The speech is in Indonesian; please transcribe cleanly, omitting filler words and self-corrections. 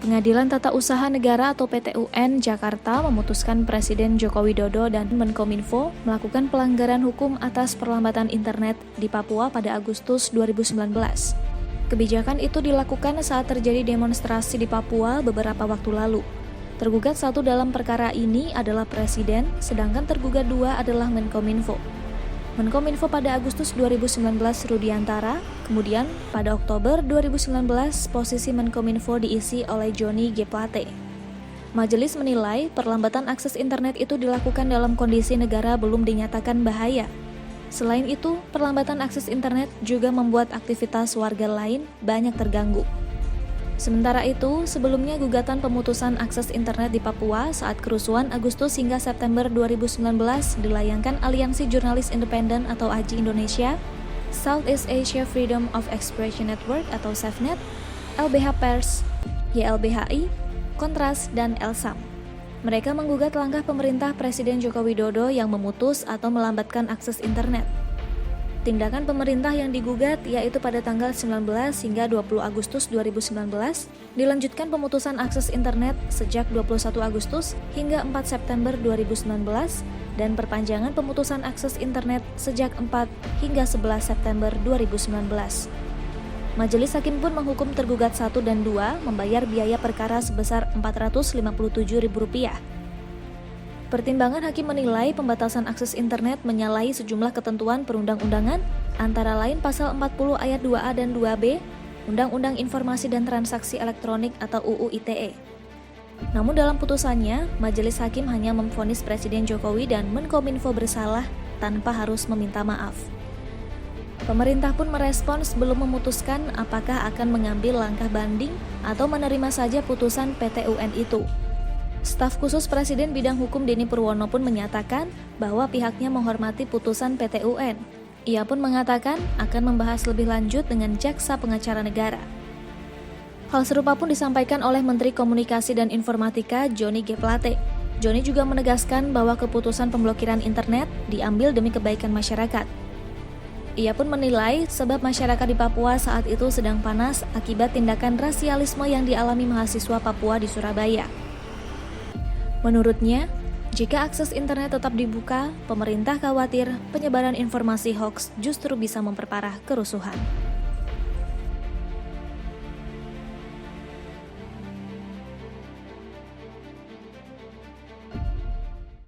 Pengadilan Tata Usaha Negara atau PT-UN Jakarta memutuskan Presiden Joko Widodo dan Menkominfo melakukan pelanggaran hukum atas perlambatan internet di Papua pada Agustus 2019. Kebijakan itu dilakukan saat terjadi demonstrasi di Papua beberapa waktu lalu. Tergugat satu dalam perkara ini adalah Presiden, sedangkan tergugat dua adalah Menkominfo. Menkominfo pada Agustus 2019 Rudiantara, kemudian pada Oktober 2019 posisi Menkominfo diisi oleh Johnny G. Plate. Majelis menilai perlambatan akses internet itu dilakukan dalam kondisi negara belum dinyatakan bahaya. Selain itu, perlambatan akses internet juga membuat aktivitas warga lain banyak terganggu. Sementara itu, sebelumnya gugatan pemutusan akses internet di Papua saat kerusuhan Agustus hingga September 2019 dilayangkan Aliansi Jurnalis Independen atau AJI Indonesia, Southeast Asia Freedom of Expression Network atau SAFNet, LBH Pers, YLBHI, Kontras, dan Elsam. Mereka menggugat langkah pemerintah Presiden Joko Widodo yang memutus atau melambatkan akses internet. Tindakan pemerintah yang digugat yaitu pada tanggal 19 hingga 20 Agustus 2019 dilanjutkan pemutusan akses internet sejak 21 Agustus hingga 4 September 2019 dan perpanjangan pemutusan akses internet sejak 4 hingga 11 September 2019. Majelis Hakim pun menghukum tergugat 1 dan 2 membayar biaya perkara sebesar Rp457.000. Pertimbangan hakim menilai pembatasan akses internet menyalahi sejumlah ketentuan perundang-undangan, antara lain Pasal 40 Ayat 2A dan 2B, Undang-Undang Informasi dan Transaksi Elektronik atau UU ITE. Namun dalam putusannya, Majelis Hakim hanya memvonis Presiden Jokowi dan Menkominfo bersalah tanpa harus meminta maaf. Pemerintah pun merespons belum memutuskan apakah akan mengambil langkah banding atau menerima saja putusan PT-UN itu. Staf khusus Presiden Bidang Hukum Denny Purwono pun menyatakan bahwa pihaknya menghormati putusan PT-UN. Ia pun mengatakan akan membahas lebih lanjut dengan Jaksa Pengacara Negara. Hal serupa pun disampaikan oleh Menteri Komunikasi dan Informatika Johnny G. Plate. Johnny juga menegaskan bahwa keputusan pemblokiran internet diambil demi kebaikan masyarakat. Ia pun menilai sebab masyarakat di Papua saat itu sedang panas akibat tindakan rasialisme yang dialami mahasiswa Papua di Surabaya. Menurutnya, jika akses internet tetap dibuka, pemerintah khawatir penyebaran informasi hoaks justru bisa memperparah kerusuhan.